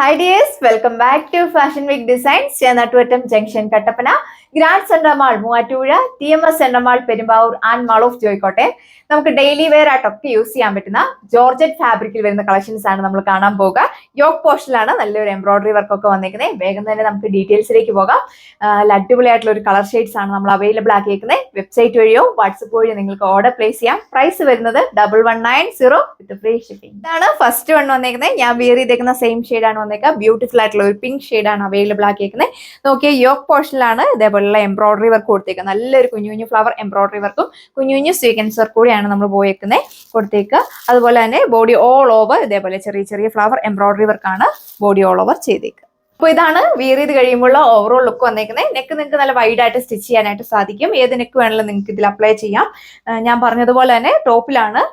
Hi dears, welcome back to Fashion Week Designs, Chenattuvattam Junction, Kattapana, Grand Central Mall, Moovattuzha, TMS Central Mall, Perumbavoor and Mall of Joy Kottayam. നമുക്ക് daily wear ആയിട്ടൊക്കെ use ചെയ്യാൻ പറ്റുന്ന georgette ഫാബ്രിക്കിൽ വരുന്ന collections ആണ് നമ്മൾ കാണാൻ പോകുക. യോക്ക് പോർഷനിലാണ് നല്ലൊരു എംബ്രോയിഡറി വർക്ക് ഒക്കെ വന്നിരിക്കുന്നത്. വേഗം തന്നെ നമുക്ക് ഡീറ്റെയിൽസിലേക്ക് പോകാം. അടിപൊളിയായിട്ടുള്ള ഒരു കളർ ഷെയ്ഡ്സ് ആണ് നമ്മൾ അവൈലബിൾ ആക്കിയിരിക്കുന്നത്. വെബ്സൈറ്റ് വഴിയോ വാട്സപ്പ് വഴിയോ നിങ്ങൾക്ക് ഓർഡർ പ്ലേസ് ചെയ്യാം. പ്രൈസ് വരുന്നത് 1190 വിത്ത് ഫ്രീ ഷിപ്പിംഗ്. ഇതാണ് ഫസ്റ്റ് വൺ വന്നിരിക്കുന്നത്. ഞാൻ വിയർ ചെയ്തേക്കുന്ന സെയിം ഷെയ്ഡാണ് വന്നേക്കുക. ബ്യൂട്ടിഫുൾ ആയിട്ടുള്ള ഒരു പിങ്ക് ഷെയ്ഡാണ് അവൈലബിൾ ആക്കിയിരിക്കുന്നത്. നോക്കിയാൽ യോക്ക് പോർഷനിലാണ് ഇതേപോലുള്ള എംബ്രോയിഡറി വർക്ക് കൊടുത്തേക്കുന്നത്. നല്ലൊരു കുഞ്ഞു ഫ്ലവർ എംബ്രോയിഡറി വർക്കും കുഞ്ഞു സ്വീക്വൻസ് വർക്ക് കൂടിയാണ് നമ്മൾ പോയേക്കുന്നത് കൊടുത്തേക്കുക. അതുപോലെ തന്നെ ബോഡി ഓൾ ഓവർ ഇതേപോലെ ചെറിയ ഫ്ലവർ എംബ്രോയിഡറി വർക്കാണ് ബോഡി ഓൾ ഓവർ ചെയ്തേക്കുക. അപ്പൊ ഇതാണ് വിയർ ചെയ്ത് കഴിയുമ്പോൾ ഓവറോൾ ലുക്ക് വന്നേക്കുന്നത്. നെക്ക് നിങ്ങൾക്ക് നല്ല വൈഡ് ആയിട്ട് സ്റ്റിച്ച് ചെയ്യാനായിട്ട് സാധിക്കും. ഏത് നെക്ക് വേണമെങ്കിലും നിങ്ങൾക്ക് ഇതിൽ അപ്ലൈ ചെയ്യാം. ഞാൻ പറഞ്ഞതുപോലെ തന്നെ ടോപ്പിലാണ്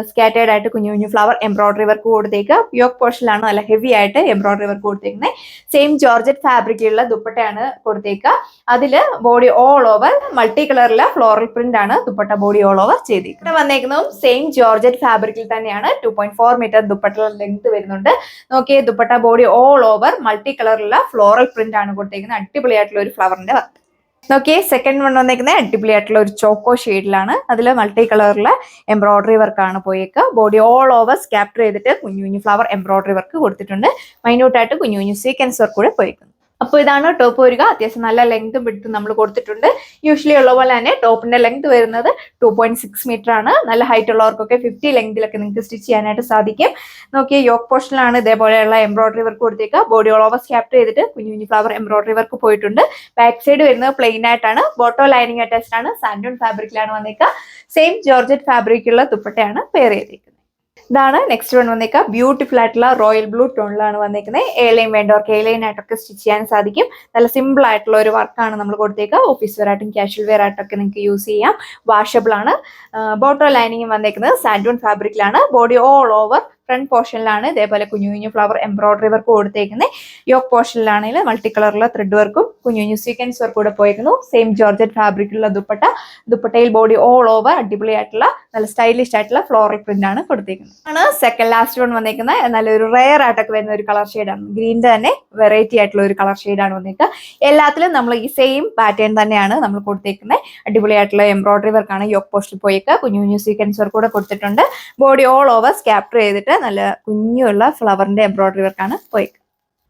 സ്കാറ്റേർഡ് ആയിട്ട് കുഞ്ഞു ഫ്ലവർ എംബ്രോയിഡറി വർക്ക് കൊടുത്തേക്കുക. യോക്ക് പോർഷനിലാണ് നല്ല ഹെവി ആയിട്ട് എംബ്രോയിഡറി വർക്ക് കൊടുത്തേക്കുന്നത്. സെയിം ജോർജറ്റ് ഫാബ്രിക്കുള്ള ദുപ്പട്ടയാണ് കൊടുത്തേക്കുക. അതിൽ ബോഡി ഓൾ ഓവർ മൾട്ടി കളറിലെ ഫ്ലോറൽ പ്രിന്റ് ആണ് ദുപ്പട്ട ബോഡി ഓൾ ഓവർ ചെയ്തേക്കുന്നത്. വന്നേക്കുന്നതും സെയിം ജോർജറ്റ് ഫാബ്രിക്കിൽ തന്നെയാണ്. 2.4 മീറ്റർ ദുപ്പട്ട ലെങ്ത് വരുന്നുണ്ട്. നോക്കിയേ dupatta body all over multi കളറിലുള്ള ഫ്ലോറൽ പ്രിന്റ് ആണ് കൊടുത്തേക്കുന്നത്. അടിപൊളിയായിട്ടുള്ള ഒരു ഫ്ലവറിന്റെ വർക്ക്. നോക്കിയേ സെക്കൻഡ് വൺ വന്നേക്കുന്നത് അടിപൊളിയായിട്ടുള്ള ഒരു ചോക്കോ ഷെയ്ഡിലാണ്. അതിൽ മൾട്ടി കളറിലെ എംബ്രോയിഡറി വർക്കാണ് പോയേക്കുക. ബോഡി ഓൾ ഓവർ സ്കാപ്റ്റർ ചെയ്തിട്ട് കുഞ്ഞു ഫ്ലവർ എംബ്രോയിഡറി വർക്ക് കൊടുത്തിട്ടുണ്ട്. മൈന്യൂട്ടായിട്ട് കുഞ്ഞു സീക്വൻസ് വർക്ക് കൂടെ പോയേക്കുന്നു. അപ്പോൾ ഇതാണ് ടോപ്പ് വരിക. അത്യാവശ്യം നല്ല ലെങ്തും വിഡ്ത്തും നമ്മൾ കൊടുത്തിട്ടുണ്ട്. യൂഷ്വലി ഉള്ള പോലെ തന്നെ ടോപ്പിന്റെ ലെങ്ത് വരുന്നത് 2.6 മീറ്റർ ആണ്. നല്ല ഹൈറ്റ് ഉള്ളവർക്കൊക്കെ 50 ലെങ്തിലൊക്കെ നിങ്ങൾക്ക് സ്റ്റിച്ച് ചെയ്യാനായിട്ട് സാധിക്കും. നോക്കിയ യോക്ക് പോർഷനിലാണ് ഇതേപോലെയുള്ള എംബ്രോയിഡറി വർക്ക് കൊടുത്തേക്കുക. ബോഡി ഓൾ ഓവർ സ്കാപ്റ്റർ ചെയ്തിട്ട് കുഞ്ഞു ഫ്ലവർ എംബ്രോയിഡറി വർക്ക് പോയിട്ടുണ്ട്. ബാക്ക് സൈഡ് വരുന്നത് പ്ലെയിൻ ആയിട്ടാണ്. ബോട്ടോ ലൈനിങ് അറ്റാച്ച്ഡ് ആണ്. സാൻഡൂൺ ഫാബ്രിക്കിലാണ് വന്നേക്കുക. സെയിം ജോർജറ്റ് ഫാബ്രിക്കുള്ള ദുപ്പട്ടയാണ് പെയർ ചെയ്തേക്കുന്നത്. ഇതാണ് നെക്സ്റ്റ് വൺ വന്നേക്കുക. ബ്യൂട്ടിഫുൾ ആയിട്ടുള്ള റോയൽ ബ്ലൂ ടോണിലാണ് വന്നേക്കുന്നത്. എലൈൻ വേണ്ടവർക്ക് എലൈൻ ആയിട്ടൊക്കെ സ്റ്റിച്ച് ചെയ്യാൻ സാധിക്കും. നല്ല സിമ്പിൾ ആയിട്ടുള്ള ഒരു വർക്കാണ് നമ്മൾ കൊടുത്തേക്കുക. ഓഫീസ് വെയർ ആയിട്ടും കാഷ്വൽ വെയർ ആയിട്ടൊക്കെ നിങ്ങൾക്ക് യൂസ് ചെയ്യാം. വാഷബിൾ ആണ്. ബോട്ടോ ലൈനിങ് വന്നേക്കുന്നത് സാൻഡൂൺ ഫാബ്രിക്കിലാണ്. ബോഡി ഓൾ ഓവർ ഫ്രണ്ട് പോർഷനിലാണ് ഇതേപോലെ കുഞ്ഞു ഫ്ലവർ എംബ്രോയിഡറി വർക്ക് കൊടുത്തേക്കുന്നത്. യോക്ക് പോർഷനിലാണെങ്കിൽ മൾട്ടി കളറിലുള്ള ത്രെഡ് വർക്കും കുഞ്ഞു സീക്വൻസ് വർക്ക് കൂടെ പോയിരിക്കുന്നു. സെയിം ജോർജറ്റ് ഫാബ്രിക്കുള്ള ദുപ്പട്ടയിൽ ബോഡി ഓൾ ഓവർ അടിപൊളിയായിട്ടുള്ള നല്ല സ്റ്റൈലിഷ് ആയിട്ടുള്ള ഫ്ലോറൽ പ്രിന്റ് ആണ് കൊടുത്തേക്കുന്നത്. ആണ് സെക്കൻഡ് ലാസ്റ്റ് വൺ വന്നേക്കുന്നത്. നല്ലൊരു റെയർ ആയിട്ടൊക്കെ വരുന്ന ഒരു കളർ ഷെയ്ഡാണ്. ഗ്രീനിന്റെ തന്നെ വെറൈറ്റി ആയിട്ടുള്ള ഒരു കളർ ഷെയ്ഡാണ് വന്നേക്കുക. എല്ലാത്തിലും നമ്മൾ ഈ സെയിം പാറ്റേൺ തന്നെയാണ് നമ്മൾ കൊടുത്തേക്കുന്നത്. അടിപൊളിയായിട്ടുള്ള എംബ്രോയിഡറി വർക്കാണ് യോക്ക് പോർഷനിൽ പോയേക്കുക. കുഞ്ഞു സീക്വൻസ് വർക്ക് കൂടെ കൊടുത്തിട്ടുണ്ട്. ബോഡി ഓൾ ഓവർ സ്കാപ്റ്റർ ചെയ്തിട്ട് നല്ല കുഞ്ഞുള്ള ഫ്ലവറിന്റെ എംബ്രോയിഡറി വർക്കാണ് പോയേക്കുക.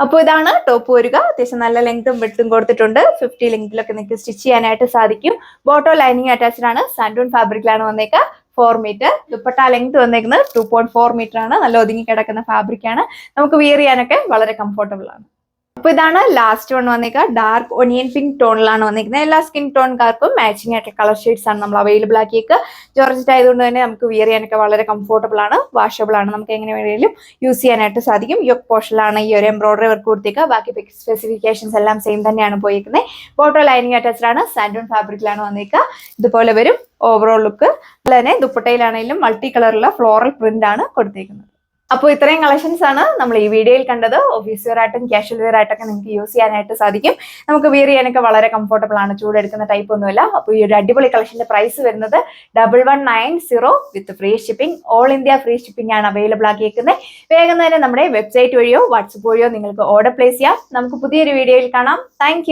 അപ്പോൾ ഇതാണ് ടോപ്പ് വരിക. അത്യാവശ്യം നല്ല ലെങ്തും വിഡ്ത്തും കൊടുത്തിട്ടുണ്ട്. 50 ലെങ്തിലൊക്കെ നിങ്ങൾക്ക് സ്റ്റിച്ച് ചെയ്യാനായിട്ട് സാധിക്കും. ബോട്ടോ ലൈനിങ് അറ്റാച്ച്ഡ് ആണ്. സാൻഡൂൺ ഫാബ്രിക്കിലാണ് വന്നേക്കുക. 4 മീറ്റർ ദുപ്പട്ട ലെങ്ത് വന്നേക്കുന്നത് 2.4 മീറ്റർ ആണ്. നല്ല ഒതുങ്ങി കിടക്കുന്ന ഫാബ്രിക് ആണ്. നമുക്ക് വിയർ ചെയ്യാനൊക്കെ വളരെ കംഫർട്ടബിൾ ആണ്. അപ്പൊ ഇതാണ് ലാസ്റ്റ് വൺ വന്നേക്കുക. ഡാർക്ക് ഒനിയൻ പിങ്ക് ടോണിലാണ് വന്നിരിക്കുന്നത്. എല്ലാ സ്കിൻ ടോൺകാർക്കും മാച്ചിങ് ആയിട്ടുള്ള കളർ ഷെയ്ഡ്സ് ആണ് നമ്മൾ അവൈലബിൾ ആക്കിയേക്ക്. ജോർജറ്റ് ആയതുകൊണ്ട് തന്നെ നമുക്ക് വിയർ ചെയ്യാനൊക്കെ വളരെ കംഫർട്ടബിൾ ആണ്. വാഷബിൾ ആണ്. നമുക്ക് എങ്ങനെ വേണമെങ്കിലും യൂസ് ചെയ്യാനായിട്ട് സാധിക്കും. യോക്ക് പോർഷനിലാണ് ഈ ഒരു എംബ്രോയിഡറി വർക്ക് കൊടുത്തേക്കുക. ബാക്കി സ്പെസിഫിക്കേഷൻസ് എല്ലാം സെയിം തന്നെയാണ് പോയിരിക്കുന്നത്. ബോട്ടോ ലൈനിങ് അറ്റാച്ച്ഡ് ആണ്. സാൻഡൂൺ ഫാബ്രിക്കിലാണ് വന്നേക്കുക. ഇതുപോലെ വരും ഓവറോൾ ലുക്ക്. അതുപോലെ തന്നെ ദുപ്പട്ടയിലാണെങ്കിലും മൾട്ടി കളറുള്ള ഫ്ലോറൽ പ്രിന്റ് ആണ് കൊടുത്തേക്കുന്നത്. അപ്പോൾ ഇത്രയും കളക്ഷൻസ് ആണ് നമ്മൾ ഈ വീഡിയോയിൽ കണ്ടത്. ഓഫീസ് വെയർ ആയിട്ടും കാഷ്വൽ വെയർ ആയിട്ടൊക്കെ നിങ്ങൾക്ക് യൂസ് ചെയ്യാനായിട്ട് സാധിക്കും. നമുക്ക് വിയർ ചെയ്യാനൊക്കെ വളരെ കംഫർട്ടബിൾ ആണ്. ചൂടെടുക്കുന്ന ടൈപ്പ് ഒന്നുമില്ല. അപ്പോൾ ഈ ഒരു അടിപൊളി കളക്ഷന്റെ പ്രൈസ് വരുന്നത് 1190 വിത്ത് free shipping. All India free shipping ആണ് അവൈലബിൾ ആക്കിയിരിക്കുന്നത്. വേഗം തന്നെ നമ്മുടെ വെബ്സൈറ്റ് വഴിയോ വാട്സപ്പ് വഴിയോ നിങ്ങൾക്ക് ഓർഡർ പ്ലേസ് ചെയ്യാം. നമുക്ക് പുതിയൊരു വീഡിയോയിൽ കാണാം. താങ്ക്